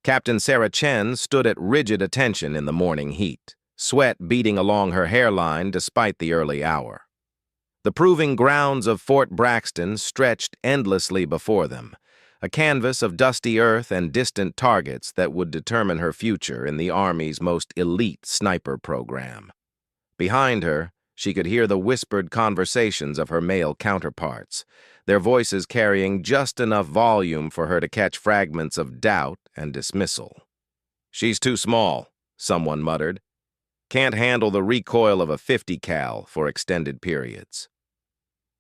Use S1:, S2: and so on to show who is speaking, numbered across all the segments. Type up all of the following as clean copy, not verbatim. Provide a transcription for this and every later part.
S1: Captain Sarah Chen stood at rigid attention in the morning heat, sweat beading along her hairline despite the early hour. The proving grounds of Fort Braxton stretched endlessly before them, a canvas of dusty earth and distant targets that would determine her future in the Army's most elite sniper program. Behind her, she could hear the whispered conversations of her male counterparts, their voices carrying just enough volume for her to catch fragments of doubt and dismissal. "She's too small," someone muttered. "Can't handle the recoil of a 50 cal for extended periods."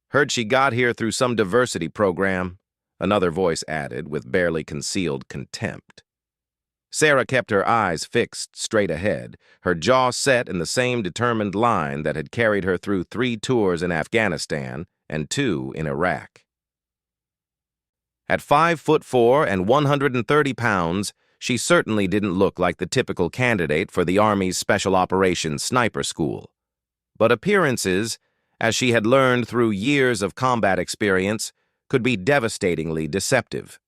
S1: "Heard she got here through some diversity program," another voice added with barely concealed contempt. Sarah kept her eyes fixed straight ahead, her jaw set in the same determined line that had carried her through 3 tours in Afghanistan and 2 in Iraq. At 5'4" and 130 pounds, she certainly didn't look like the typical candidate for the Army's Special Operations Sniper School. But appearances, as she had learned through years of combat experience, could be devastatingly deceptive.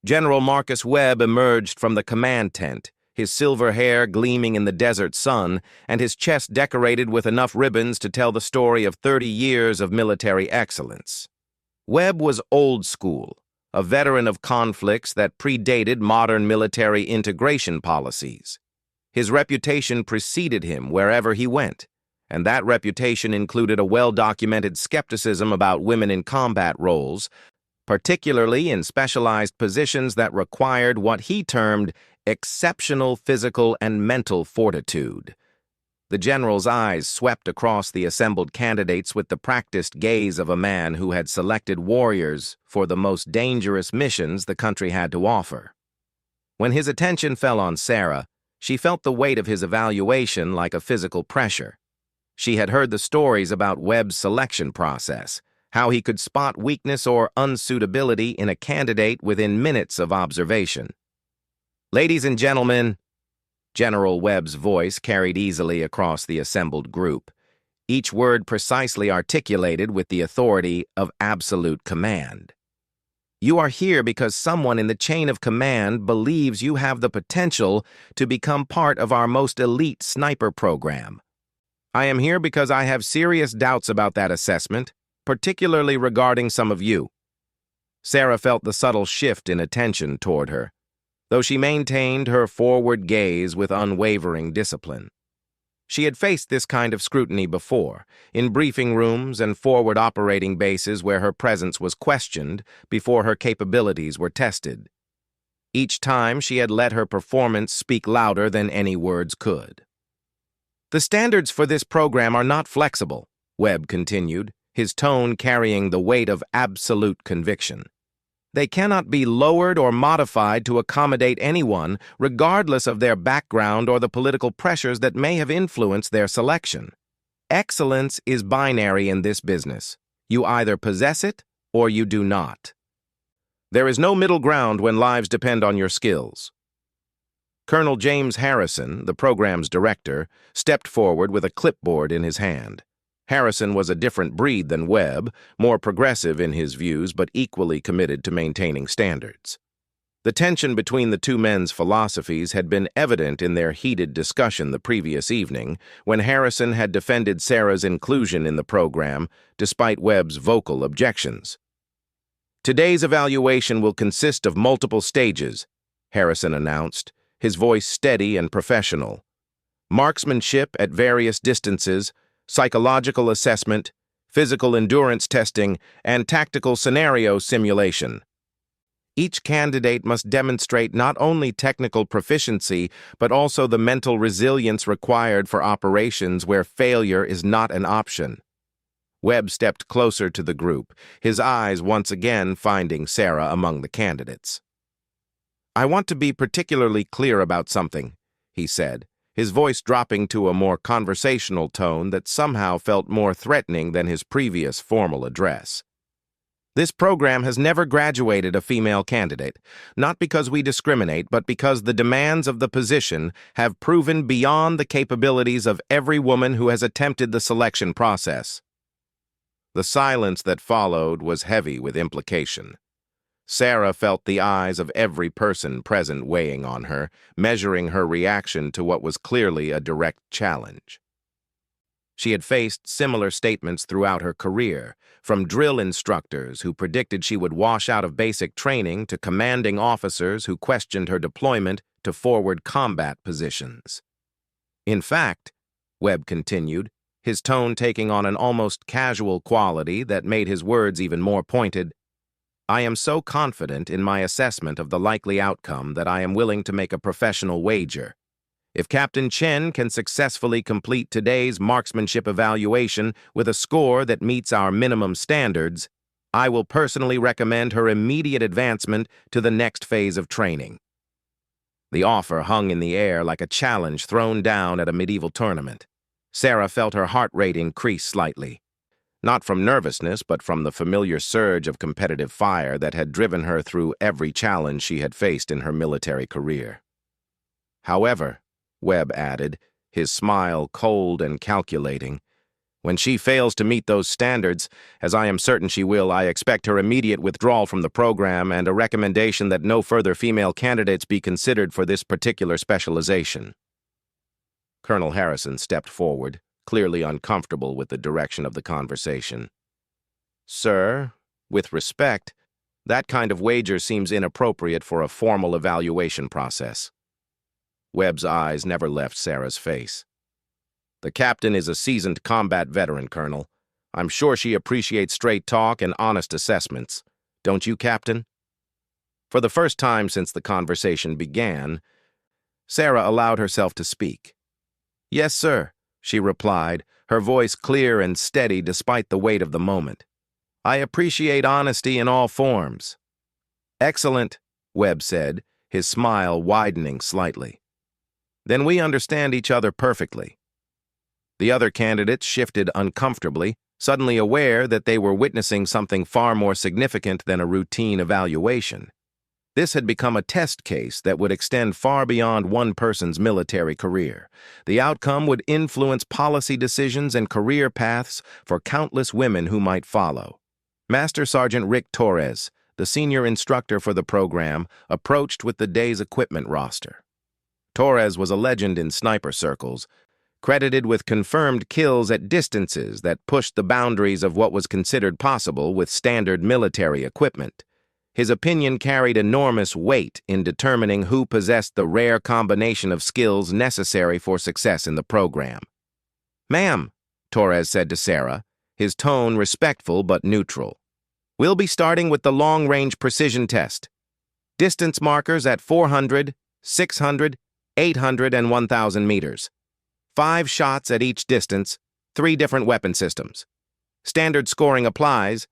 S1: General Marcus Webb emerged from the command tent, his silver hair gleaming in the desert sun and his chest decorated with enough ribbons to tell the story of 30 years of military excellence. Webb was old school, a veteran of conflicts that predated modern military integration policies. His reputation preceded him wherever he went, and that reputation included a well-documented skepticism about women in combat roles, particularly in specialized positions that required what he termed exceptional physical and mental fortitude. The general's eyes swept across the assembled candidates with the practiced gaze of a man who had selected warriors for the most dangerous missions the country had to offer. When his attention fell on Sarah, she felt the weight of his evaluation like a physical pressure. She had heard the stories about Webb's selection process, how he could spot weakness or unsuitability in a candidate within minutes of observation. "Ladies and gentlemen," General Webb's voice carried easily across the assembled group, each word precisely articulated with the authority of absolute command. "You are here because someone in the chain of command believes you have the potential to become part of our most elite sniper program. I am here because I have serious doubts about that assessment, particularly regarding some of you." Sarah felt the subtle shift in attention toward her, though she maintained her forward gaze with unwavering discipline. She had faced this kind of scrutiny before, in briefing rooms and forward operating bases where her presence was questioned before her capabilities were tested. Each time she had let her performance speak louder than any words could. "The standards for this program are not flexible," Webb continued, his tone carrying the weight of absolute conviction. "They cannot be lowered or modified to accommodate anyone, regardless of their background or the political pressures that may have influenced their selection. Excellence is binary in this business. You either possess it or you do not. There is no middle ground when lives depend on your skills." Colonel James Harrison, the program's director, stepped forward with a clipboard in his hand. Harrison was a different breed than Webb, more progressive in his views but equally committed to maintaining standards. The tension between the two men's philosophies had been evident in their heated discussion the previous evening, when Harrison had defended Sarah's inclusion in the program despite Webb's vocal objections. "Today's evaluation will consist of multiple stages," Harrison announced, his voice steady and professional. "Marksmanship at various distances, psychological assessment, physical endurance testing, and tactical scenario simulation. Each candidate must demonstrate not only technical proficiency, but also the mental resilience required for operations where failure is not an option." Webb stepped closer to the group, his eyes once again finding Sarah among the candidates. "I want to be particularly clear about something," he said, his voice dropping to a more conversational tone that somehow felt more threatening than his previous formal address. "This program has never graduated a female candidate, not because we discriminate, but because the demands of the position have proven beyond the capabilities of every woman who has attempted the selection process." The silence that followed was heavy with implication. Sarah felt the eyes of every person present weighing on her, measuring her reaction to what was clearly a direct challenge. She had faced similar statements throughout her career, from drill instructors who predicted she would wash out of basic training to commanding officers who questioned her deployment to forward combat positions. In fact, Webb continued, his tone taking on an almost casual quality that made his words even more pointed, I am so confident in my assessment of the likely outcome that I am willing to make a professional wager. If Captain Chen can successfully complete today's marksmanship evaluation with a score that meets our minimum standards, I will personally recommend her immediate advancement to the next phase of training. The offer hung in the air like a challenge thrown down at a medieval tournament. Sarah felt her heart rate increase slightly. Not from nervousness, but from the familiar surge of competitive fire that had driven her through every challenge she had faced in her military career. However, Webb added, his smile cold and calculating, when she fails to meet those standards, as I am certain she will, I expect her immediate withdrawal from the program and a recommendation that no further female candidates be considered for this particular specialization. Colonel Harrison stepped forward, clearly uncomfortable with the direction of the conversation. Sir, with respect, that kind of wager seems inappropriate for a formal evaluation process. Webb's eyes never left Sarah's face. The captain is a seasoned combat veteran, Colonel. I'm sure she appreciates straight talk and honest assessments. Don't you, Captain? For the first time since the conversation began, Sarah allowed herself to speak. Yes, sir, she replied, her voice clear and steady despite the weight of the moment. I appreciate honesty in all forms. Excellent, Webb said, his smile widening slightly. Then we understand each other perfectly. The other candidates shifted uncomfortably, suddenly aware that they were witnessing something far more significant than a routine evaluation. This had become a test case that would extend far beyond one person's military career. The outcome would influence policy decisions and career paths for countless women who might follow. Master Sergeant Rick Torres, the senior instructor for the program, approached with the day's equipment roster. Torres was a legend in sniper circles, credited with confirmed kills at distances that pushed the boundaries of what was considered possible with standard military equipment. His opinion carried enormous weight in determining who possessed the rare combination of skills necessary for success in the program. Ma'am, Torres said to Sarah, his tone respectful but neutral. We'll be starting with the long-range precision test. Distance markers at 400, 600, 800, and 1,000 meters. 5 shots at each distance, 3 different weapon systems. Standard scoring applies,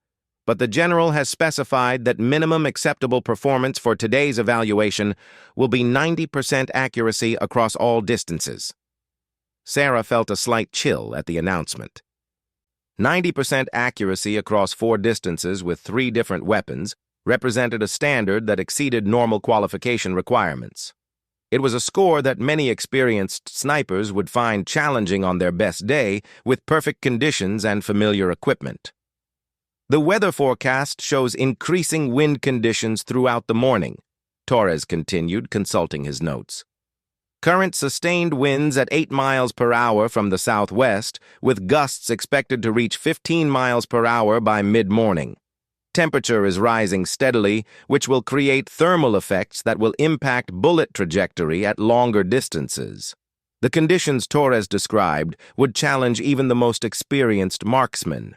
S1: but the general has specified that minimum acceptable performance for today's evaluation will be 90% accuracy across all distances. Sarah felt a slight chill at the announcement. 90% accuracy across 4 distances with 3 different weapons represented a standard that exceeded normal qualification requirements. It was a score that many experienced snipers would find challenging on their best day with perfect conditions and familiar equipment. The weather forecast shows increasing wind conditions throughout the morning, Torres continued, consulting his notes. Current sustained winds at 8 miles per hour from the southwest, with gusts expected to reach 15 miles per hour by mid-morning. Temperature is rising steadily, which will create thermal effects that will impact bullet trajectory at longer distances. The conditions Torres described would challenge even the most experienced marksmen.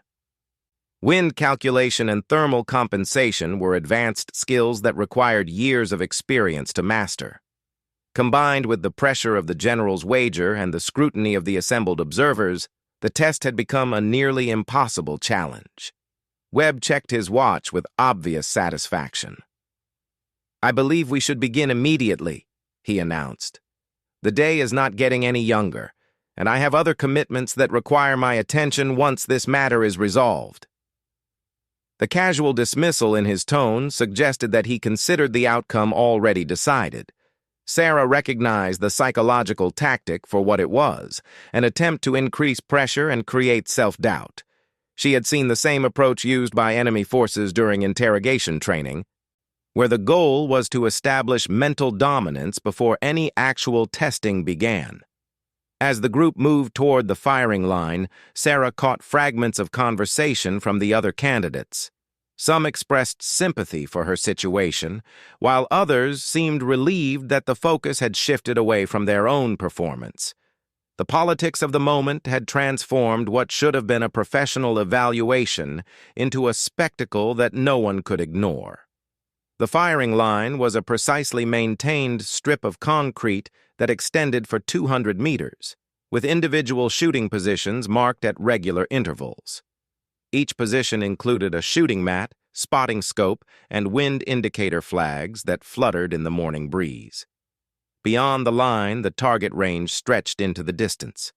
S1: Wind calculation and thermal compensation were advanced skills that required years of experience to master. Combined with the pressure of the general's wager and the scrutiny of the assembled observers, the test had become a nearly impossible challenge. Webb checked his watch with obvious satisfaction. I believe we should begin immediately, he announced. The day is not getting any younger, and I have other commitments that require my attention once this matter is resolved. The casual dismissal in his tone suggested that he considered the outcome already decided. Sarah recognized the psychological tactic for what it was, an attempt to increase pressure and create self-doubt. She had seen the same approach used by enemy forces during interrogation training. where the goal was to establish mental dominance before any actual testing began. As the group moved toward the firing line, Sarah caught fragments of conversation from the other candidates. Some expressed sympathy for her situation, while others seemed relieved that the focus had shifted away from their own performance. The politics of the moment had transformed what should have been a professional evaluation into a spectacle that no one could ignore. The firing line was a precisely maintained strip of concrete that extended for 200 meters, with individual shooting positions marked at regular intervals. Each position included a shooting mat, spotting scope, and wind indicator flags that fluttered in the morning breeze. Beyond the line, the target range stretched into the distance,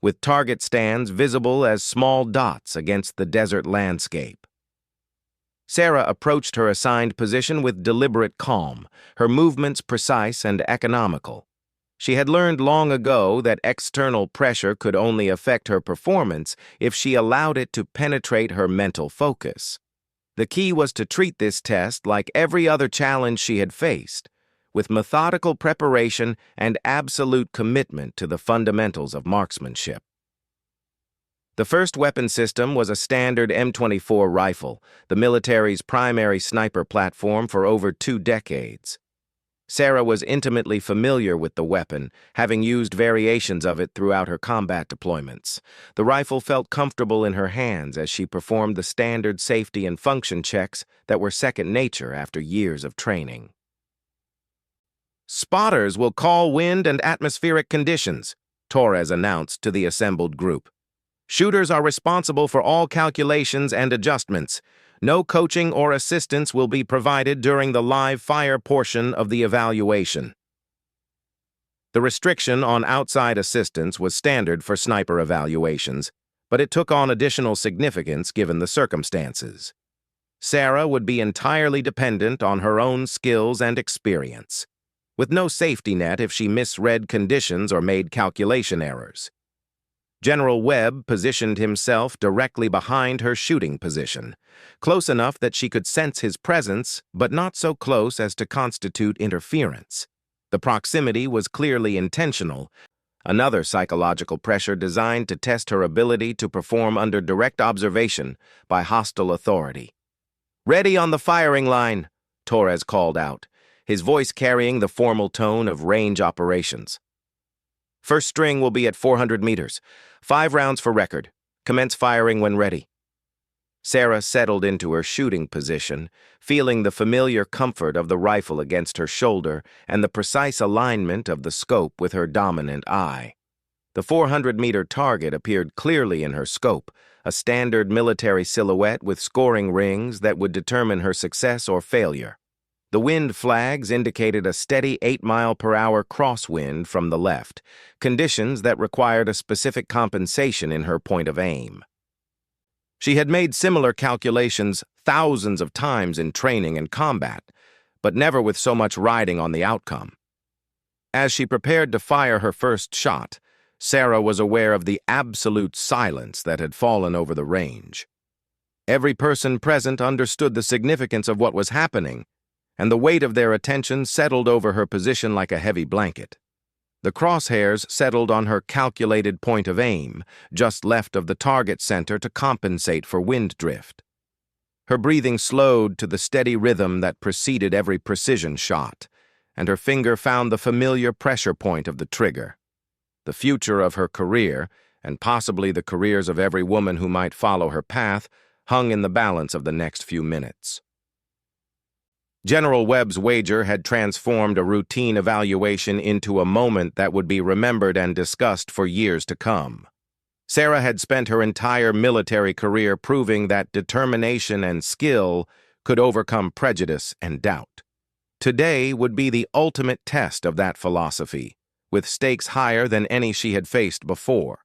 S1: with target stands visible as small dots against the desert landscape. Sarah approached her assigned position with deliberate calm, her movements precise and economical. She had learned long ago that external pressure could only affect her performance if she allowed it to penetrate her mental focus. The key was to treat this test like every other challenge she had faced, with methodical preparation and absolute commitment to the fundamentals of marksmanship. The first weapon system was a standard M24 rifle, the military's primary sniper platform for over 2 decades. Sarah was intimately familiar with the weapon, having used variations of it throughout her combat deployments. The rifle felt comfortable in her hands as she performed the standard safety and function checks that were second nature after years of training. "Spotters will call wind and atmospheric conditions," Torres announced to the assembled group. "Shooters are responsible for all calculations and adjustments. No coaching or assistance will be provided during the live fire portion of the evaluation." The restriction on outside assistance was standard for sniper evaluations, but it took on additional significance given the circumstances. Sarah would be entirely dependent on her own skills and experience, with no safety net if she misread conditions or made calculation errors. General Webb positioned himself directly behind her shooting position, close enough that she could sense his presence, but not so close as to constitute interference. The proximity was clearly intentional, another psychological pressure designed to test her ability to perform under direct observation by hostile authority. "Ready on the firing line," Torres called out, his voice carrying the formal tone of range operations. "First string will be at 400 meters. 5 rounds for record. Commence firing when ready." Sarah settled into her shooting position, feeling the familiar comfort of the rifle against her shoulder and the precise alignment of the scope with her dominant eye. The 400-meter target appeared clearly in her scope, a standard military silhouette with scoring rings that would determine her success or failure. The wind flags indicated a steady 8-mile-per-hour crosswind from the left, conditions that required a specific compensation in her point of aim. She had made similar calculations thousands of times in training and combat, but never with so much riding on the outcome. As she prepared to fire her first shot, Sarah was aware of the absolute silence that had fallen over the range. Every person present understood the significance of what was happening, and the weight of their attention settled over her position like a heavy blanket. The crosshairs settled on her calculated point of aim, just left of the target center to compensate for wind drift. Her breathing slowed to the steady rhythm that preceded every precision shot, and her finger found the familiar pressure point of the trigger. The future of her career, and possibly the careers of every woman who might follow her path, hung in the balance of the next few minutes. General Webb's wager had transformed a routine evaluation into a moment that would be remembered and discussed for years to come. Sarah had spent her entire military career proving that determination and skill could overcome prejudice and doubt. Today would be the ultimate test of that philosophy, with stakes higher than any she had faced before.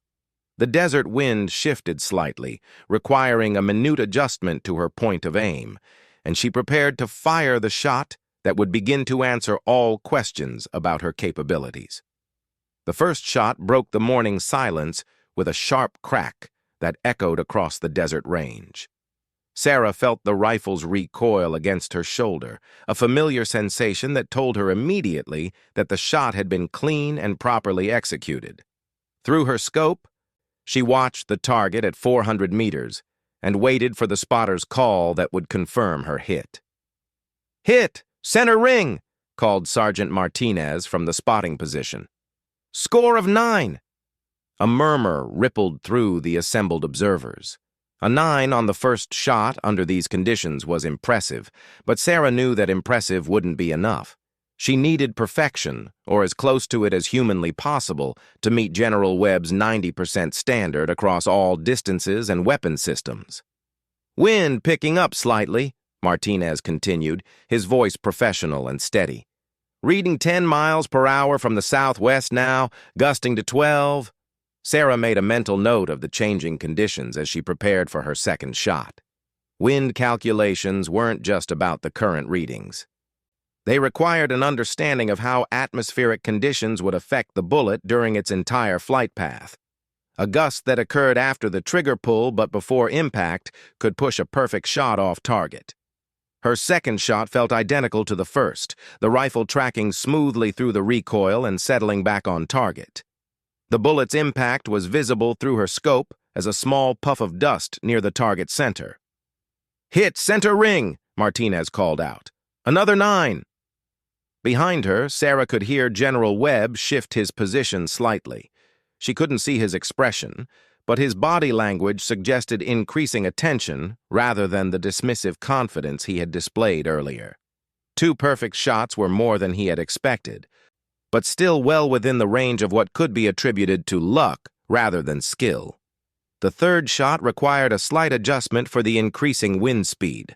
S1: The desert wind shifted slightly, requiring a minute adjustment to her point of aim, and she prepared to fire the shot that would begin to answer all questions about her capabilities. The first shot broke the morning silence with a sharp crack that echoed across the desert range. Sarah felt the rifle's recoil against her shoulder, a familiar sensation that told her immediately that the shot had been clean and properly executed. Through her scope, she watched the target at 400 meters and waited for the spotter's call that would confirm her hit. "Hit! Center ring!" called Sergeant Martinez from the spotting position. "Score of 9! A murmur rippled through the assembled observers. A 9 on the first shot under these conditions was impressive, but Sarah knew that impressive wouldn't be enough. She needed perfection, or as close to it as humanly possible, to meet General Webb's 90% standard across all distances and weapon systems. "Wind picking up slightly," Martinez continued, his voice professional and steady. "Reading 10 miles per hour from the southwest now, gusting to 12. Sarah made a mental note of the changing conditions as she prepared for her second shot. Wind calculations weren't just about the current readings. They required an understanding of how atmospheric conditions would affect the bullet during its entire flight path. A gust that occurred after the trigger pull but before impact could push a perfect shot off target. Her second shot felt identical to the first, the rifle tracking smoothly through the recoil and settling back on target. The bullet's impact was visible through her scope as a small puff of dust near the target center. "Hit center ring!" Martinez called out. "Another 9! Behind her, Sarah could hear General Webb shift his position slightly. She couldn't see his expression, but his body language suggested increasing attention rather than the dismissive confidence he had displayed earlier. 2 perfect shots were more than he had expected, but still well within the range of what could be attributed to luck rather than skill. The third shot required a slight adjustment for the increasing wind speed.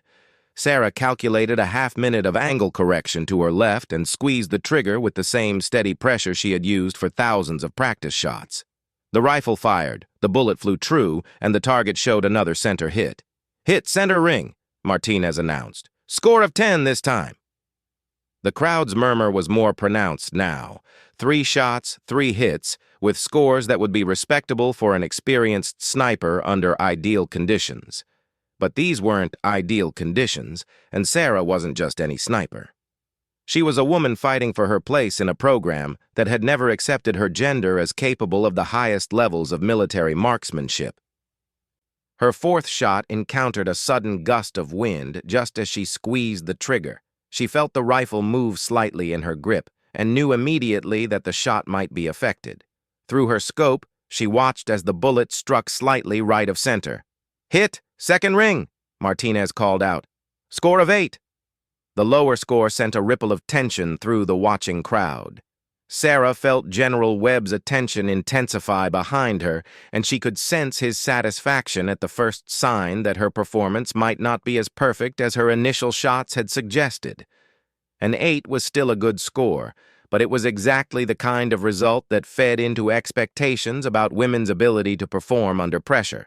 S1: Sarah calculated a half-minute of angle correction to her left and squeezed the trigger with the same steady pressure she had used for thousands of practice shots. The rifle fired, the bullet flew true, and the target showed another center hit. "Hit center ring," Martinez announced. "Score of 10 this time." The crowd's murmur was more pronounced now. 3 shots, 3 hits, with scores that would be respectable for an experienced sniper under ideal conditions. But these weren't ideal conditions, and Sarah wasn't just any sniper. She was a woman fighting for her place in a program that had never accepted her gender as capable of the highest levels of military marksmanship. Her fourth shot encountered a sudden gust of wind just as she squeezed the trigger. She felt the rifle move slightly in her grip and knew immediately that the shot might be affected. Through her scope, she watched as the bullet struck slightly right of center. "Hit, second ring," Martinez called out. "Score of 8. The lower score sent a ripple of tension through the watching crowd. Sarah felt General Webb's attention intensify behind her, and she could sense his satisfaction at the first sign that her performance might not be as perfect as her initial shots had suggested. An 8 was still a good score, but it was exactly the kind of result that fed into expectations about women's ability to perform under pressure.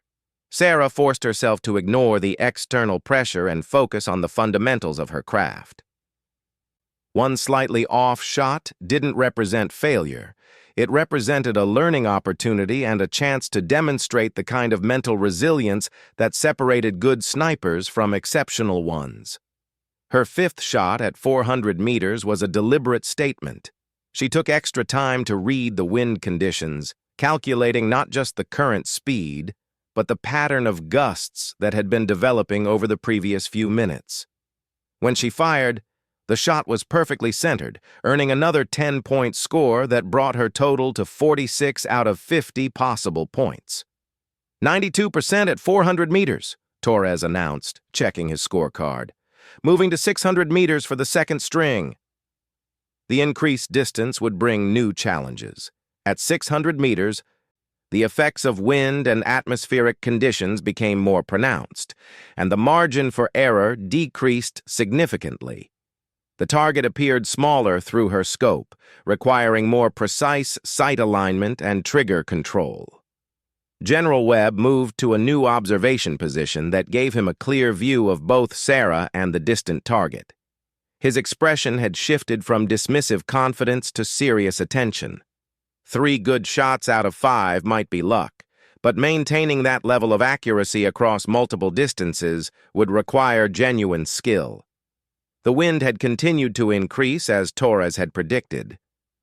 S1: Sarah forced herself to ignore the external pressure and focus on the fundamentals of her craft. One slightly off shot didn't represent failure. It represented a learning opportunity and a chance to demonstrate the kind of mental resilience that separated good snipers from exceptional ones. Her 5th shot at 400 meters was a deliberate statement. She took extra time to read the wind conditions, calculating not just the current speed, but the pattern of gusts that had been developing over the previous few minutes. When she fired, the shot was perfectly centered, earning another 10-point score that brought her total to 46 out of 50 possible points. 92% at 400 meters, Torres announced, checking his scorecard. Moving to 600 meters for the second string. The increased distance would bring new challenges. At 600 meters, the effects of wind and atmospheric conditions became more pronounced, and the margin for error decreased significantly. The target appeared smaller through her scope, requiring more precise sight alignment and trigger control. General Webb moved to a new observation position that gave him a clear view of both Sarah and the distant target. His expression had shifted from dismissive confidence to serious attention. 3 good shots out of 5 might be luck, but maintaining that level of accuracy across multiple distances would require genuine skill. The wind had continued to increase as Torres had predicted,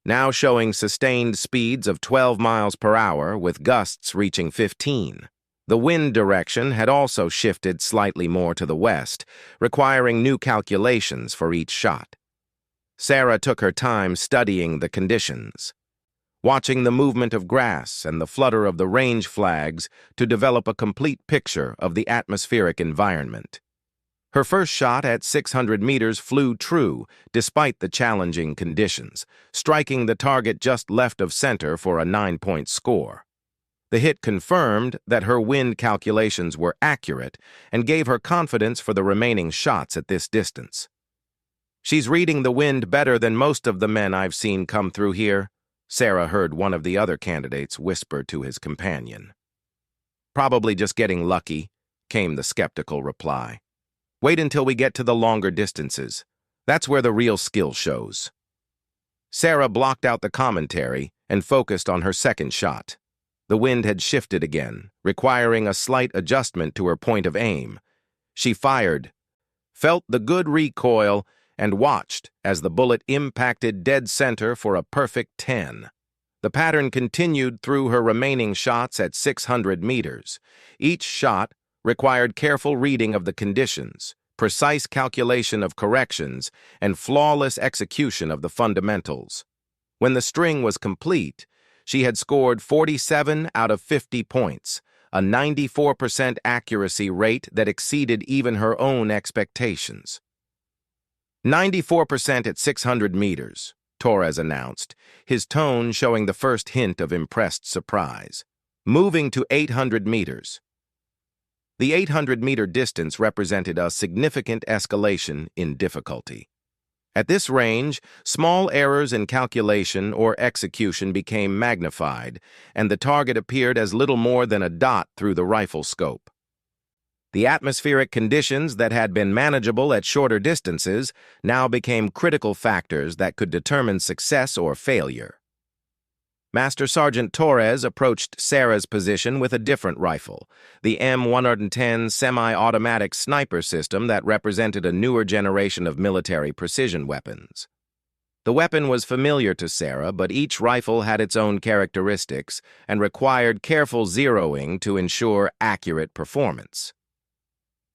S1: now showing sustained speeds of 12 miles per hour with gusts reaching 15. The wind direction had also shifted slightly more to the west, requiring new calculations for each shot. Sarah took her time studying the conditions, watching the movement of grass and the flutter of the range flags to develop a complete picture of the atmospheric environment. Her first shot at 600 meters flew true despite the challenging conditions, striking the target just left of center for a 9-point score. The hit confirmed that her wind calculations were accurate and gave her confidence for the remaining shots at this distance. "She's reading the wind better than most of the men I've seen come through here," Sarah heard one of the other candidates whisper to his companion. "Probably just getting lucky," came the skeptical reply. "Wait until we get to the longer distances. That's where the real skill shows." Sarah blocked out the commentary and focused on her second shot. The wind had shifted again, requiring a slight adjustment to her point of aim. She fired, felt the good recoil, and watched as the bullet impacted dead center for a perfect 10. The pattern continued through her remaining shots at 600 meters. Each shot required careful reading of the conditions, precise calculation of corrections, and flawless execution of the fundamentals. When the string was complete, she had scored 47 out of 50 points, a 94% accuracy rate that exceeded even her own expectations. 94% at 600 meters, Torres announced, his tone showing the first hint of impressed surprise. Moving to 800 meters. The 800-meter distance represented a significant escalation in difficulty. At this range, small errors in calculation or execution became magnified, and the target appeared as little more than a dot through the rifle scope. The atmospheric conditions that had been manageable at shorter distances now became critical factors that could determine success or failure. Master Sergeant Torres approached Sarah's position with a different rifle, the M110 semi-automatic sniper system that represented a newer generation of military precision weapons. The weapon was familiar to Sarah, but each rifle had its own characteristics and required careful zeroing to ensure accurate performance.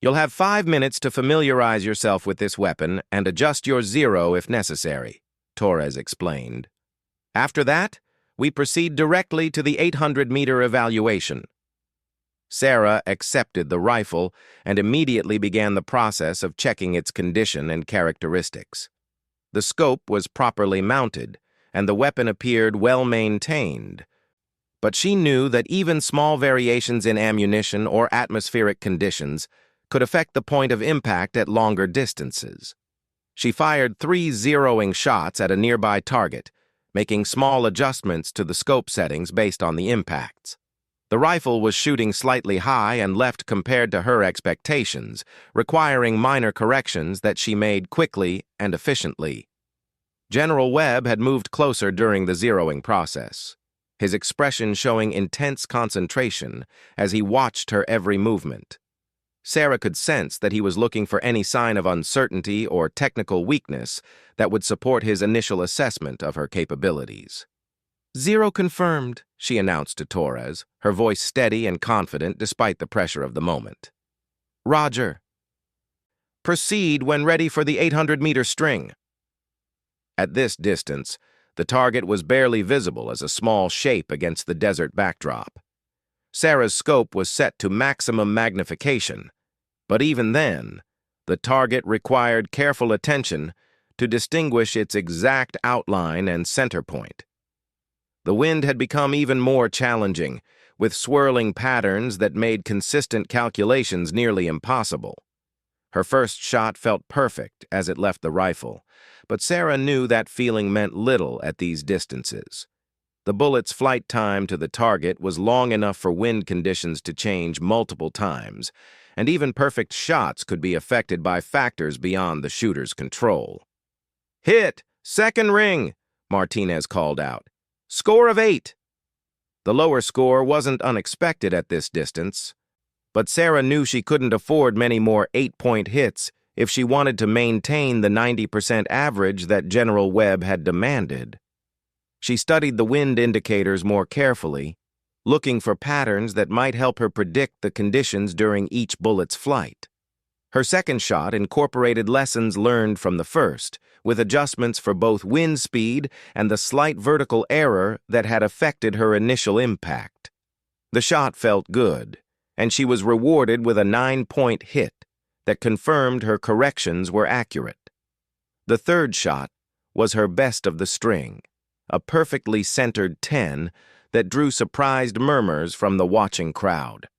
S1: "You'll have 5 minutes to familiarize yourself with this weapon and adjust your zero if necessary," Torres explained. "After that, we proceed directly to the 800-meter evaluation." Sarah accepted the rifle and immediately began the process of checking its condition and characteristics. The scope was properly mounted, and the weapon appeared well-maintained. But she knew that even small variations in ammunition or atmospheric conditions could affect the point of impact at longer distances. She fired 3 zeroing shots at a nearby target, making small adjustments to the scope settings based on the impacts. The rifle was shooting slightly high and left compared to her expectations, requiring minor corrections that she made quickly and efficiently. General Webb had moved closer during the zeroing process, his expression showing intense concentration as he watched her every movement. Sarah could sense that he was looking for any sign of uncertainty or technical weakness that would support his initial assessment of her capabilities. "Zero confirmed," she announced to Torres, her voice steady and confident despite the pressure of the moment. "Roger. Proceed when ready for the 800-meter string." At this distance, the target was barely visible as a small shape against the desert backdrop. Sarah's scope was set to maximum magnification, but even then, the target required careful attention to distinguish its exact outline and center point. The wind had become even more challenging, with swirling patterns that made consistent calculations nearly impossible. Her first shot felt perfect as it left the rifle, but Sarah knew that feeling meant little at these distances. The bullet's flight time to the target was long enough for wind conditions to change multiple times, and even perfect shots could be affected by factors beyond the shooter's control. "Hit! Second ring!" Martinez called out. "Score of 8!" The lower score wasn't unexpected at this distance, but Sarah knew she couldn't afford many more 8-point hits if she wanted to maintain the 90% average that General Webb had demanded. She studied the wind indicators more carefully, looking for patterns that might help her predict the conditions during each bullet's flight. Her second shot incorporated lessons learned from the first, with adjustments for both wind speed and the slight vertical error that had affected her initial impact. The shot felt good, and she was rewarded with a 9-point hit that confirmed her corrections were accurate. The third shot was her best of the string, a perfectly centered 10 that drew surprised murmurs from the watching crowd.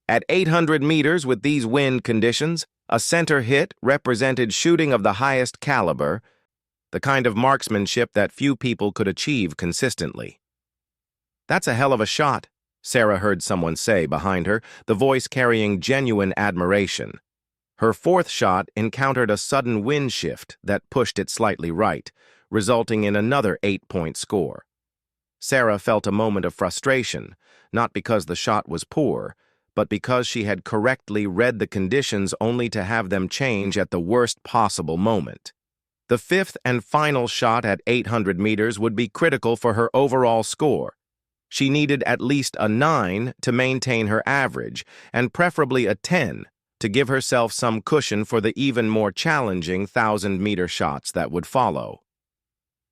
S1: At 800 meters with these wind conditions, a center hit represented shooting of the highest caliber, the kind of marksmanship that few people could achieve consistently. "That's a hell of a shot," Sarah heard someone say behind her, the voice carrying genuine admiration. Her fourth shot encountered a sudden wind shift that pushed it slightly right, resulting in another 8-point score. Sarah felt a moment of frustration, not because the shot was poor, but because she had correctly read the conditions only to have them change at the worst possible moment. The fifth and final shot at 800 meters would be critical for her overall score. She needed at least a 9 to maintain her average, and preferably a 10 to give herself some cushion for the even more challenging 1,000-meter shots that would follow.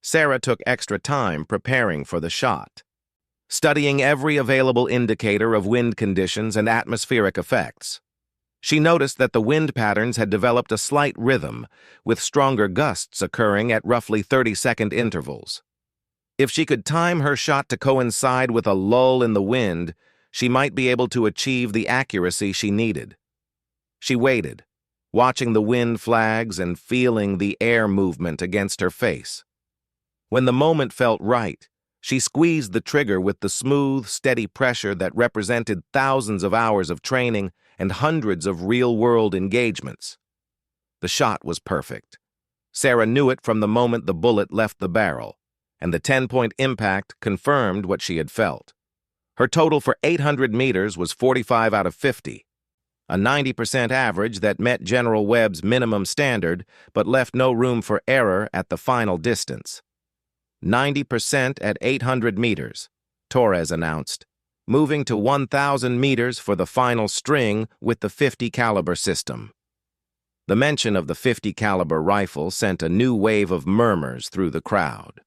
S1: Sarah took extra time preparing for the shot, studying every available indicator of wind conditions and atmospheric effects. She noticed that the wind patterns had developed a slight rhythm, with stronger gusts occurring at roughly 30-second intervals. If she could time her shot to coincide with a lull in the wind, she might be able to achieve the accuracy she needed. She waited, watching the wind flags and feeling the air movement against her face. When the moment felt right, she squeezed the trigger with the smooth, steady pressure that represented thousands of hours of training and hundreds of real-world engagements. The shot was perfect. Sarah knew it from the moment the bullet left the barrel, and the 10-point impact confirmed what she had felt. Her total for 800 meters was 45 out of 50, a 90% average that met General Webb's minimum standard but left no room for error at the final distance. 90% at 800 meters, Torres announced, moving to 1,000 meters for the final string with the 50 caliber system. The mention of the 50 caliber rifle sent a new wave of murmurs through the crowd.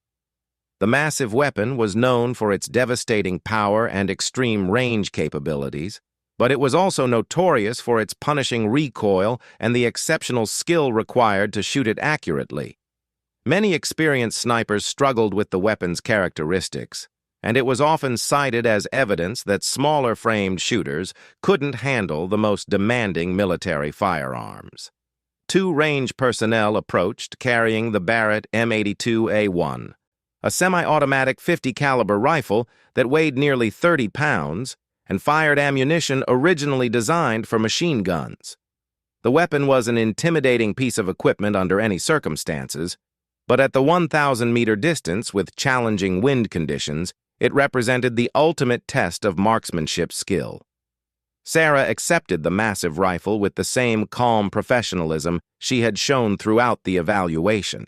S1: The massive weapon was known for its devastating power and extreme range capabilities, but it was also notorious for its punishing recoil and the exceptional skill required to shoot it accurately. Many experienced snipers struggled with the weapon's characteristics, and it was often cited as evidence that smaller-framed shooters couldn't handle the most demanding military firearms. 2 range personnel approached carrying the Barrett M82A1, a semi-automatic 50 caliber rifle that weighed nearly 30 pounds and fired ammunition originally designed for machine guns. The weapon was an intimidating piece of equipment under any circumstances, but at the 1,000-meter distance with challenging wind conditions, it represented the ultimate test of marksmanship skill. Sarah accepted the massive rifle with the same calm professionalism she had shown throughout the evaluation.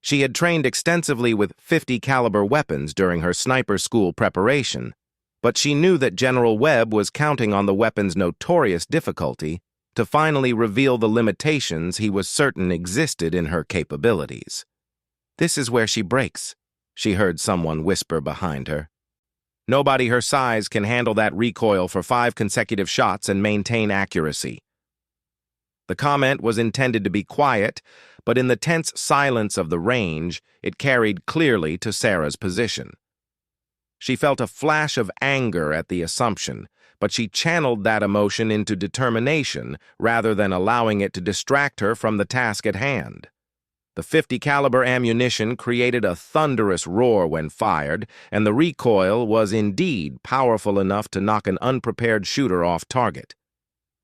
S1: She had trained extensively with 50 caliber weapons during her sniper school preparation, but she knew that General Webb was counting on the weapon's notorious difficulty to finally reveal the limitations he was certain existed in her capabilities. "This is where she breaks," she heard someone whisper behind her. "Nobody her size can handle that recoil for 5 consecutive shots and maintain accuracy." The comment was intended to be quiet, but in the tense silence of the range, it carried clearly to Sarah's position. She felt a flash of anger at the assumption, but she channeled that emotion into determination rather than allowing it to distract her from the task at hand. The 50 caliber ammunition created a thunderous roar when fired, and the recoil was indeed powerful enough to knock an unprepared shooter off target.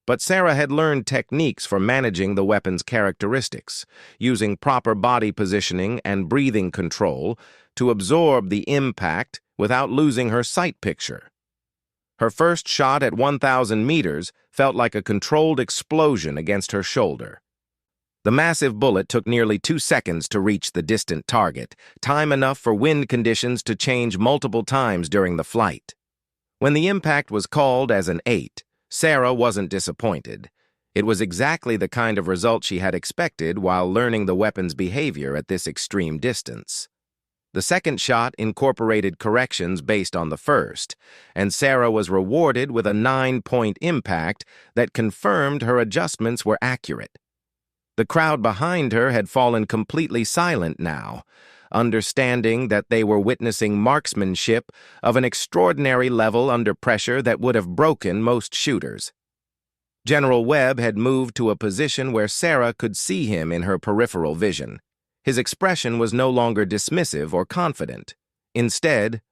S1: But Sarah had learned techniques for managing the weapon's characteristics, using proper body positioning and breathing control to absorb the impact without losing her sight picture. Her first shot at 1,000 meters felt like a controlled explosion against her shoulder. The massive bullet took nearly 2 seconds to reach the distant target, time enough for wind conditions to change multiple times during the flight. When the impact was called as an 8, Sarah wasn't disappointed. It was exactly the kind of result she had expected while learning the weapon's behavior at this extreme distance. The second shot incorporated corrections based on the first, and Sarah was rewarded with a 9-point impact that confirmed her adjustments were accurate. The crowd behind her had fallen completely silent now, understanding that they were witnessing marksmanship of an extraordinary level under pressure that would have broken most shooters. General Webb had moved to a position where Sarah could see him in her peripheral vision. His expression was no longer dismissive or confident. Instead,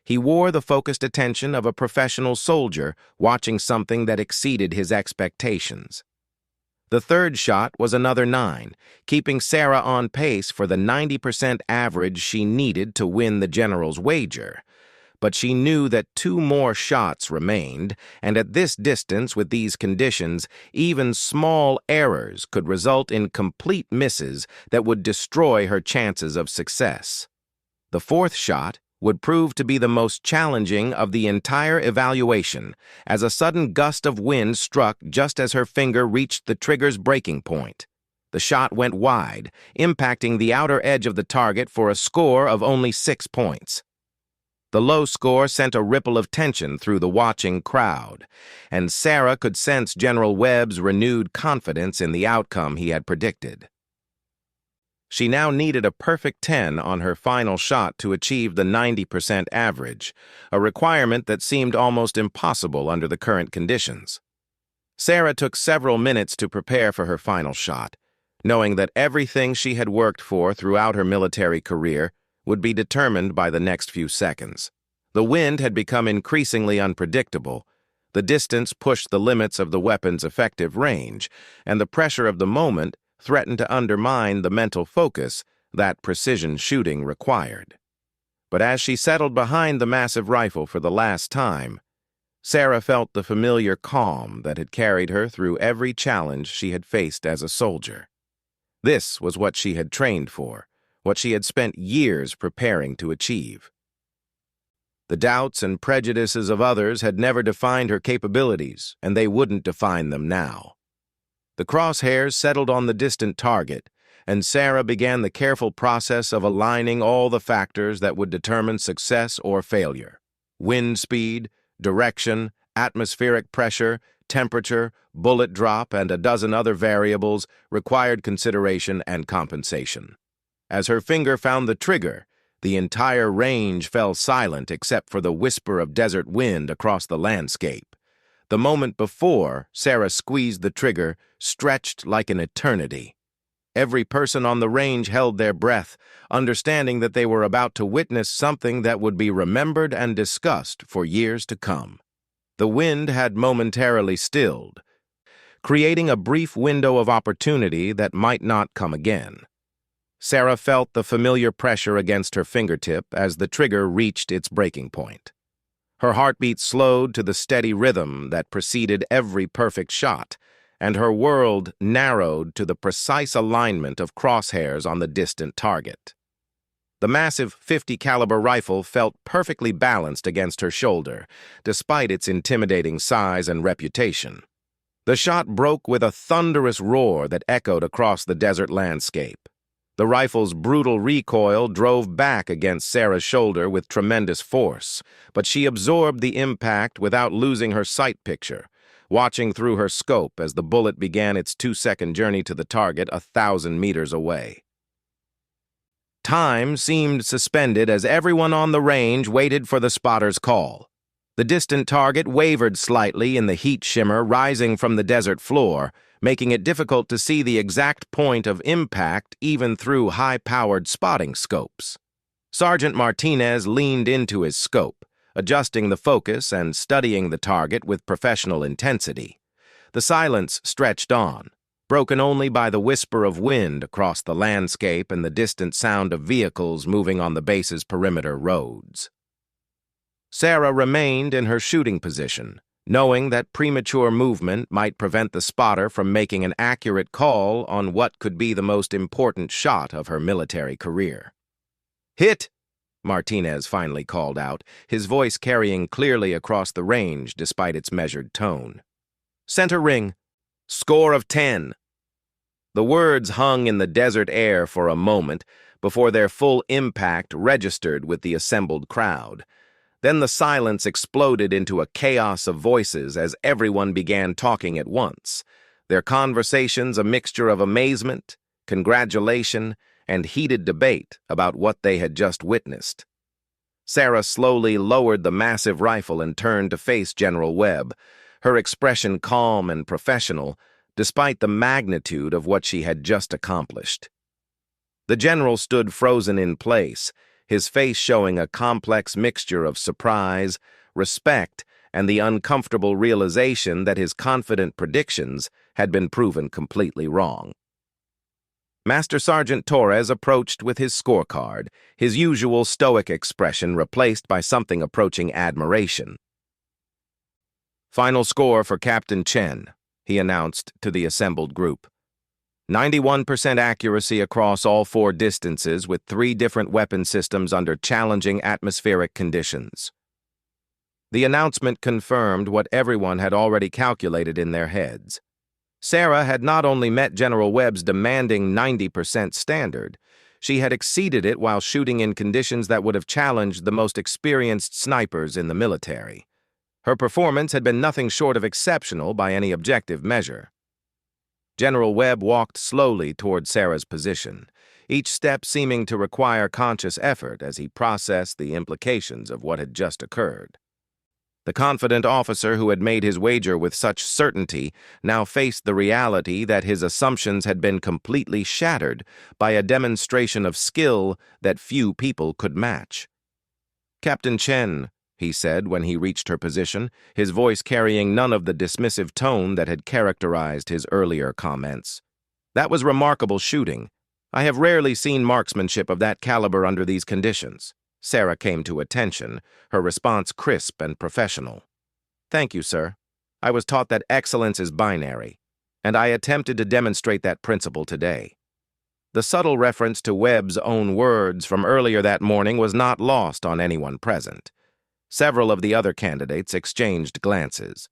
S1: he wore the focused attention of a professional soldier watching something that exceeded his expectations. The third shot was another 9, keeping Sarah on pace for the 90% average she needed to win the general's wager. But she knew that 2 more shots remained, and at this distance with these conditions, even small errors could result in complete misses that would destroy her chances of success. The fourth shot would prove to be the most challenging of the entire evaluation, as a sudden gust of wind struck just as her finger reached the trigger's breaking point. The shot went wide, impacting the outer edge of the target for a score of only 6 points. The low score sent a ripple of tension through the watching crowd, and Sarah could sense General Webb's renewed confidence in the outcome he had predicted. She now needed a perfect 10 on her final shot to achieve the 90% average, a requirement that seemed almost impossible under the current conditions. Sarah took several minutes to prepare for her final shot, knowing that everything she had worked for throughout her military career would be determined by the next few seconds. The wind had become increasingly unpredictable. The distance pushed the limits of the weapon's effective range, and the pressure of the moment threatened to undermine the mental focus that precision shooting required. But as she settled behind the massive rifle for the last time, Sarah felt the familiar calm that had carried her through every challenge she had faced as a soldier. This was what she had trained for, what she had spent years preparing to achieve. The doubts and prejudices of others had never defined her capabilities, and they wouldn't define them now. The crosshairs settled on the distant target, and Sarah began the careful process of aligning all the factors that would determine success or failure. Wind speed, direction, atmospheric pressure, temperature, bullet drop, and a dozen other variables required consideration and compensation. As her finger found the trigger, the entire range fell silent except for the whisper of desert wind across the landscape. The moment before Sarah squeezed the trigger stretched like an eternity. Every person on the range held their breath, understanding that they were about to witness something that would be remembered and discussed for years to come. The wind had momentarily stilled, creating a brief window of opportunity that might not come again. Sarah felt the familiar pressure against her fingertip as the trigger reached its breaking point. Her heartbeat slowed to the steady rhythm that preceded every perfect shot, and her world narrowed to the precise alignment of crosshairs on the distant target. The massive .50 caliber rifle felt perfectly balanced against her shoulder, despite its intimidating size and reputation. The shot broke with a thunderous roar that echoed across the desert landscape. The rifle's brutal recoil drove back against Sarah's shoulder with tremendous force, but she absorbed the impact without losing her sight picture, watching through her scope as the bullet began its 2-second journey to the target 1,000 meters away. Time seemed suspended as everyone on the range waited for the spotter's call. The distant target wavered slightly in the heat shimmer rising from the desert floor, making it difficult to see the exact point of impact even through high-powered spotting scopes. Sergeant Martinez leaned into his scope, adjusting the focus and studying the target with professional intensity. The silence stretched on, broken only by the whisper of wind across the landscape and the distant sound of vehicles moving on the base's perimeter roads. Sarah remained in her shooting position, knowing that premature movement might prevent the spotter from making an accurate call on what could be the most important shot of her military career. "Hit!" Martinez finally called out, his voice carrying clearly across the range despite its measured tone. "Center ring. Score of 10. The words hung in the desert air for a moment before their full impact registered with the assembled crowd. Then the silence exploded into a chaos of voices as everyone began talking at once, their conversations a mixture of amazement, congratulation, and heated debate about what they had just witnessed. Sarah slowly lowered the massive rifle and turned to face General Webb, her expression calm and professional, despite the magnitude of what she had just accomplished. The general stood frozen in place, his face showing a complex mixture of surprise, respect, and the uncomfortable realization that his confident predictions had been proven completely wrong. Master Sergeant Torres approached with his scorecard, his usual stoic expression replaced by something approaching admiration. "Final score for Captain Chen," he announced to the assembled group. 91% accuracy across all 4 distances with 3 different weapon systems under challenging atmospheric conditions. The announcement confirmed what everyone had already calculated in their heads. Sarah had not only met General Webb's demanding 90% standard, she had exceeded it while shooting in conditions that would have challenged the most experienced snipers in the military. Her performance had been nothing short of exceptional by any objective measure. General Webb walked slowly toward Sarah's position, each step seeming to require conscious effort as he processed the implications of what had just occurred. The confident officer who had made his wager with such certainty now faced the reality that his assumptions had been completely shattered by a demonstration of skill that few people could match. "Captain Chen," he said when he reached her position, his voice carrying none of the dismissive tone that had characterized his earlier comments. "That was remarkable shooting. I have rarely seen marksmanship of that caliber under these conditions." Sarah came to attention, her response crisp and professional. "Thank you, sir. I was taught that excellence is binary, and I attempted to demonstrate that principle today." The subtle reference to Webb's own words from earlier that morning was not lost on anyone present. Several of the other candidates exchanged glances.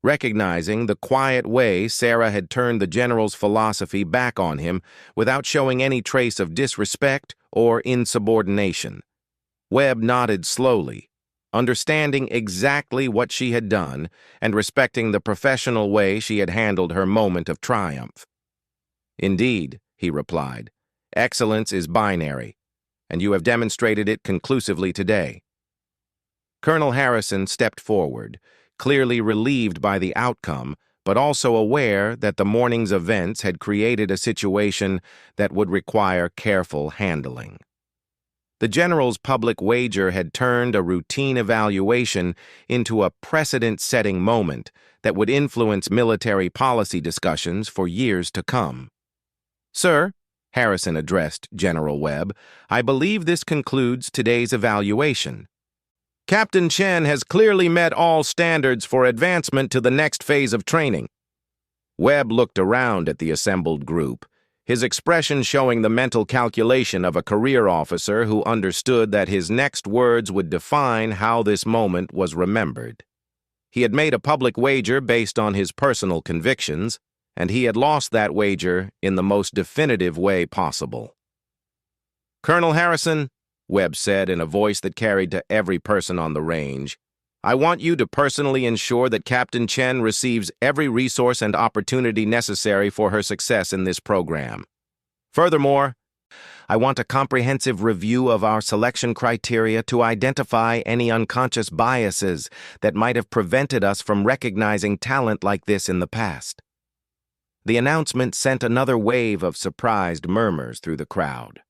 S1: Recognizing the quiet way Sarah had turned the general's philosophy back on him without showing any trace of disrespect or insubordination, Webb nodded slowly, understanding exactly what she had done and respecting the professional way she had handled her moment of triumph. "Indeed," he replied, "excellence is binary, and you have demonstrated it conclusively today." Colonel Harrison stepped forward, clearly relieved by the outcome, but also aware that the morning's events had created a situation that would require careful handling. The general's public wager had turned a routine evaluation into a precedent-setting moment that would influence military policy discussions for years to come. "Sir," Harrison addressed General Webb, "I believe this concludes today's evaluation. Captain Chen has clearly met all standards for advancement to the next phase of training." Webb looked around at the assembled group, his expression showing the mental calculation of a career officer who understood that his next words would define how this moment was remembered. He had made a public wager based on his personal convictions, and he had lost that wager in the most definitive way possible. "Colonel Harrison," Webb said in a voice that carried to every person on the range, "I want you to personally ensure that Captain Chen receives every resource and opportunity necessary for her success in this program. Furthermore, I want a comprehensive review of our selection criteria to identify any unconscious biases that might have prevented us from recognizing talent like this in the past." The announcement sent another wave of surprised murmurs through the crowd.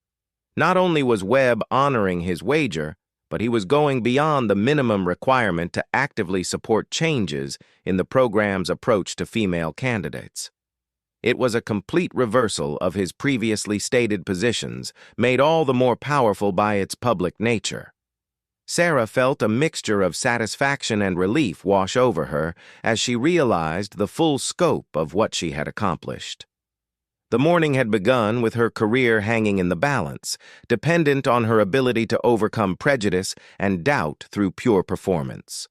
S1: Not only was Webb honoring his wager, but he was going beyond the minimum requirement to actively support changes in the program's approach to female candidates. It was a complete reversal of his previously stated positions, made all the more powerful by its public nature. Sarah felt a mixture of satisfaction and relief wash over her as she realized the full scope of what she had accomplished. The morning had begun with her career hanging in the balance, dependent on her ability to overcome prejudice and doubt through pure performance.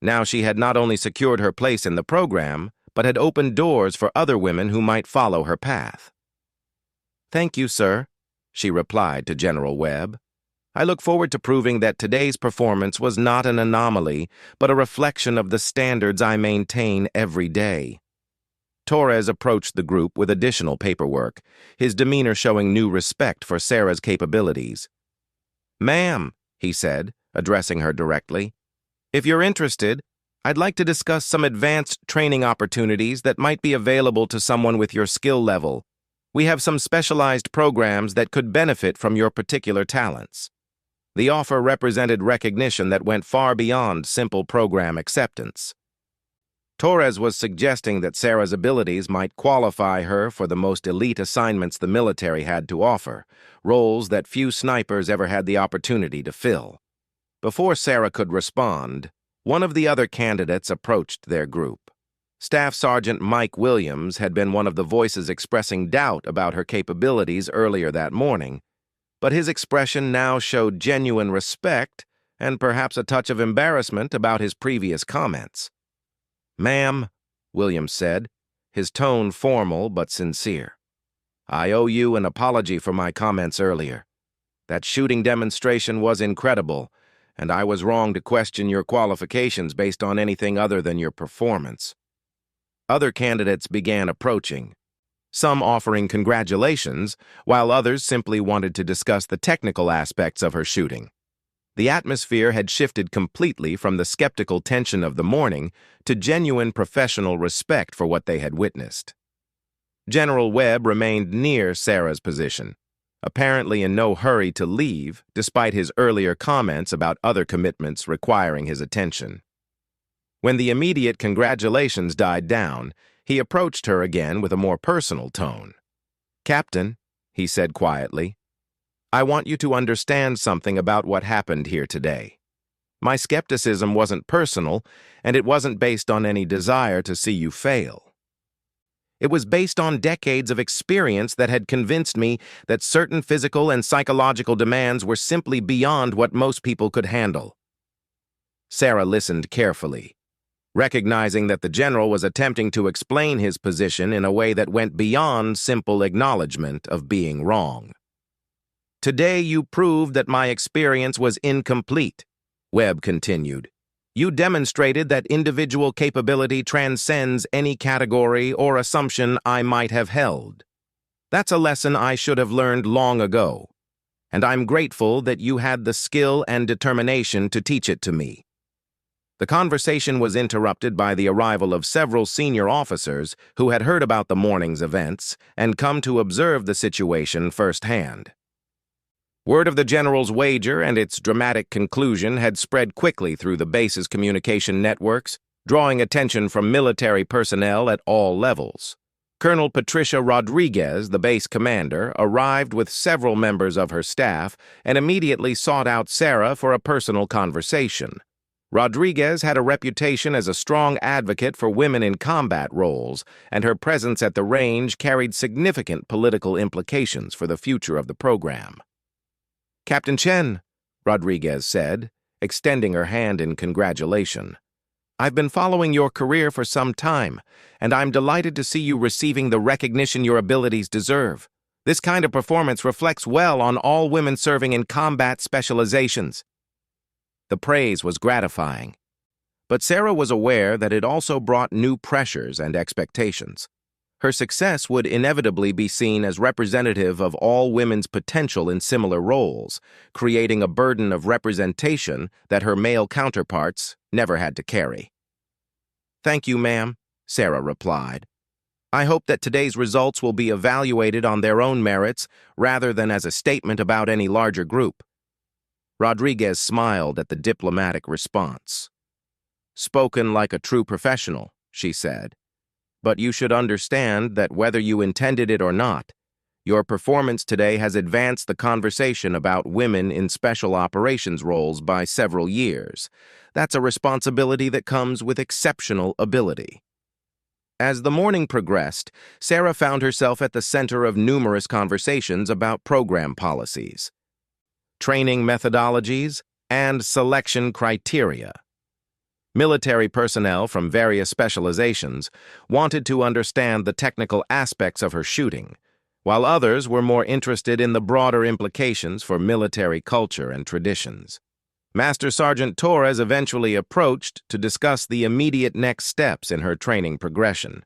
S1: Now she had not only secured her place in the program, but had opened doors for other women who might follow her path. "Thank you, sir," she replied to General Webb. "I look forward to proving that today's performance was not an anomaly, but a reflection of the standards I maintain every day." Torres approached the group with additional paperwork, his demeanor showing new respect for Sarah's capabilities. "Ma'am," he said, addressing her directly, "if you're interested, I'd like to discuss some advanced training opportunities that might be available to someone with your skill level. We have some specialized programs that could benefit from your particular talents." The offer represented recognition that went far beyond simple program acceptance. Torres was suggesting that Sarah's abilities might qualify her for the most elite assignments the military had to offer, roles that few snipers ever had the opportunity to fill. Before Sarah could respond, one of the other candidates approached their group. Staff Sergeant Mike Williams had been one of the voices expressing doubt about her capabilities earlier that morning, but his expression now showed genuine respect and perhaps a touch of embarrassment about his previous comments. "Ma'am," Williams said, his tone formal but sincere, "I owe you an apology for my comments earlier. That shooting demonstration was incredible, and I was wrong to question your qualifications based on anything other than your performance." Other candidates began approaching, some offering congratulations, while others simply wanted to discuss the technical aspects of her shooting. The atmosphere had shifted completely from the skeptical tension of the morning to genuine professional respect for what they had witnessed. General Webb remained near Sarah's position, apparently in no hurry to leave, despite his earlier comments about other commitments requiring his attention. When the immediate congratulations died down, he approached her again with a more personal tone. "Captain," he said quietly, "I want you to understand something about what happened here today. My skepticism wasn't personal, and it wasn't based on any desire to see you fail. It was based on decades of experience that had convinced me that certain physical and psychological demands were simply beyond what most people could handle." Sarah listened carefully, recognizing that the general was attempting to explain his position in a way that went beyond simple acknowledgement of being wrong. "Today you proved that my experience was incomplete," Webb continued. "You demonstrated that individual capability transcends any category or assumption I might have held. That's a lesson I should have learned long ago, and I'm grateful that you had the skill and determination to teach it to me." The conversation was interrupted by the arrival of several senior officers who had heard about the morning's events and come to observe the situation firsthand. Word of the general's wager and its dramatic conclusion had spread quickly through the base's communication networks, drawing attention from military personnel at all levels. Colonel Patricia Rodriguez, the base commander, arrived with several members of her staff and immediately sought out Sarah for a personal conversation. Rodriguez had a reputation as a strong advocate for women in combat roles, and her presence at the range carried significant political implications for the future of the program. "Captain Chen," Rodriguez said, extending her hand in congratulation, "I've been following your career for some time, and I'm delighted to see you receiving the recognition your abilities deserve. This kind of performance reflects well on all women serving in combat specializations." The praise was gratifying, but Sarah was aware that it also brought new pressures and expectations. Her success would inevitably be seen as representative of all women's potential in similar roles, creating a burden of representation that her male counterparts never had to carry. "Thank you, ma'am," Sarah replied. "I hope that today's results will be evaluated on their own merits rather than as a statement about any larger group." Rodriguez smiled at the diplomatic response. "Spoken like a true professional," she said. "But you should understand that whether you intended it or not, your performance today has advanced the conversation about women in special operations roles by several years. That's a responsibility that comes with exceptional ability." As the morning progressed, Sarah found herself at the center of numerous conversations about program policies, training methodologies, and selection criteria. Military personnel from various specializations wanted to understand the technical aspects of her shooting, while others were more interested in the broader implications for military culture and traditions. Master Sergeant Torres eventually approached to discuss the immediate next steps in her training progression.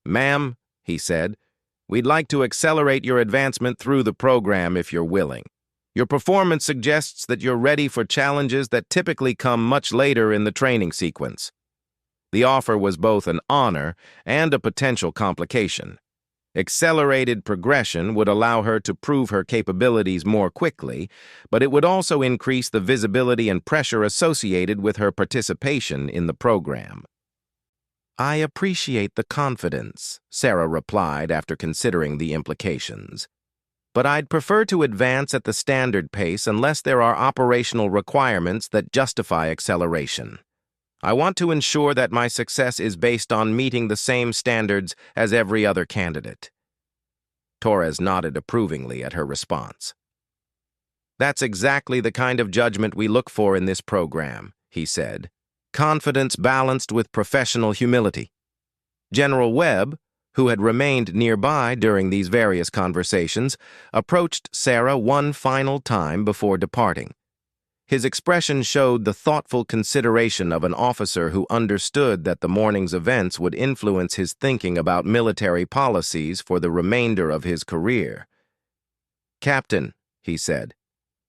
S1: "Ma'am," he said, "we'd like to accelerate your advancement through the program if you're willing. Your performance suggests that you're ready for challenges that typically come much later in the training sequence." The offer was both an honor and a potential complication. Accelerated progression would allow her to prove her capabilities more quickly, but it would also increase the visibility and pressure associated with her participation in the program. "I appreciate the confidence," Sarah replied after considering the implications. "But I'd prefer to advance at the standard pace unless there are operational requirements that justify acceleration. I want to ensure that my success is based on meeting the same standards as every other candidate." Torres nodded approvingly at her response. "That's exactly the kind of judgment we look for in this program," he said. "Confidence balanced with professional humility." General Webb, who had remained nearby during these various conversations, approached Sarah one final time before departing. His expression showed the thoughtful consideration of an officer who understood that the morning's events would influence his thinking about military policies for the remainder of his career. "Captain," he said,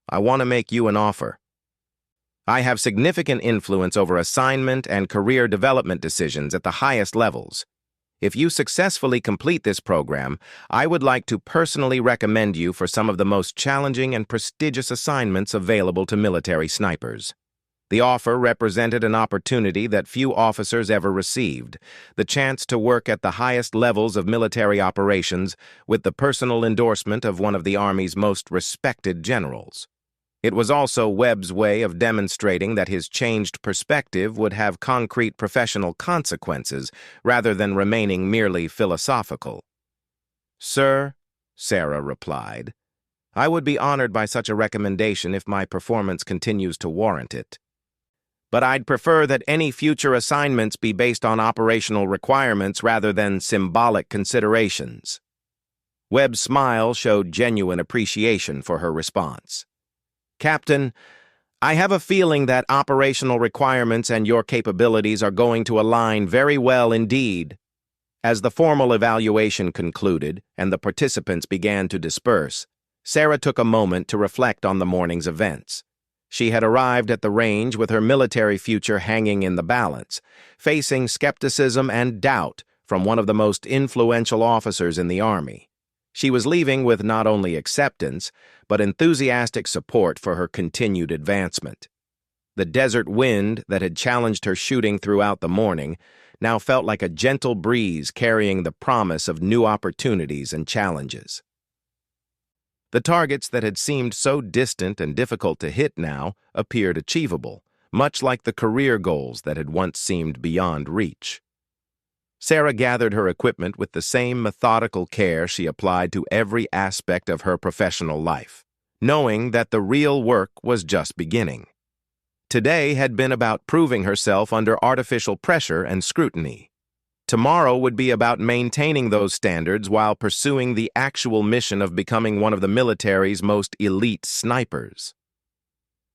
S1: "I want to make you an offer. I have significant influence over assignment and career development decisions at the highest levels. If you successfully complete this program, I would like to personally recommend you for some of the most challenging and prestigious assignments available to military snipers." The offer represented an opportunity that few officers ever received, the chance to work at the highest levels of military operations with the personal endorsement of one of the Army's most respected generals. It was also Webb's way of demonstrating that his changed perspective would have concrete professional consequences rather than remaining merely philosophical. "Sir," Sarah replied, "I would be honored by such a recommendation if my performance continues to warrant it. But I'd prefer that any future assignments be based on operational requirements rather than symbolic considerations." Webb's smile showed genuine appreciation for her response. "Captain, I have a feeling that operational requirements and your capabilities are going to align very well indeed." As the formal evaluation concluded and the participants began to disperse, Sarah took a moment to reflect on the morning's events. She had arrived at the range with her military future hanging in the balance, facing skepticism and doubt from one of the most influential officers in the Army. She was leaving with not only acceptance, but enthusiastic support for her continued advancement. The desert wind that had challenged her shooting throughout the morning now felt like a gentle breeze carrying the promise of new opportunities and challenges. The targets that had seemed so distant and difficult to hit now appeared achievable, much like the career goals that had once seemed beyond reach. Sarah gathered her equipment with the same methodical care she applied to every aspect of her professional life, knowing that the real work was just beginning. Today had been about proving herself under artificial pressure and scrutiny. Tomorrow would be about maintaining those standards while pursuing the actual mission of becoming one of the military's most elite snipers.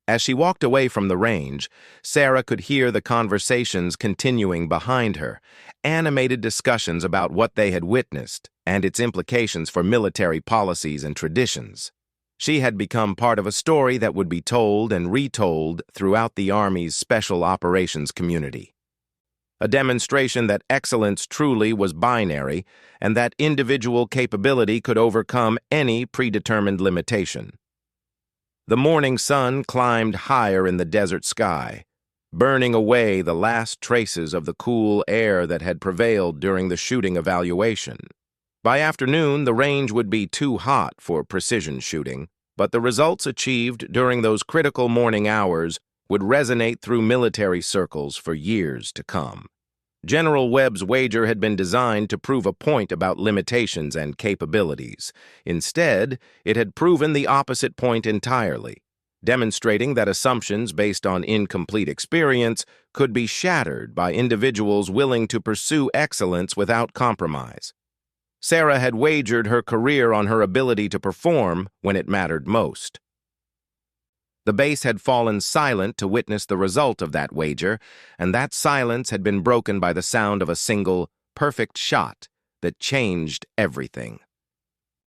S1: As she walked away from the range, Sarah could hear the conversations continuing behind her, animated discussions about what they had witnessed and its implications for military policies and traditions. She had become part of a story that would be told and retold throughout the Army's special operations community. A demonstration that excellence truly was binary and that individual capability could overcome any predetermined limitation. The morning sun climbed higher in the desert sky, burning away the last traces of the cool air that had prevailed during the shooting evaluation. By afternoon, the range would be too hot for precision shooting, but the results achieved during those critical morning hours would resonate through military circles for years to come. General Webb's wager had been designed to prove a point about limitations and capabilities. Instead, it had proven the opposite point entirely, demonstrating that assumptions based on incomplete experience could be shattered by individuals willing to pursue excellence without compromise. Sarah had wagered her career on her ability to perform when it mattered most. The base had fallen silent to witness the result of that wager, and that silence had been broken by the sound of a single, perfect shot that changed everything.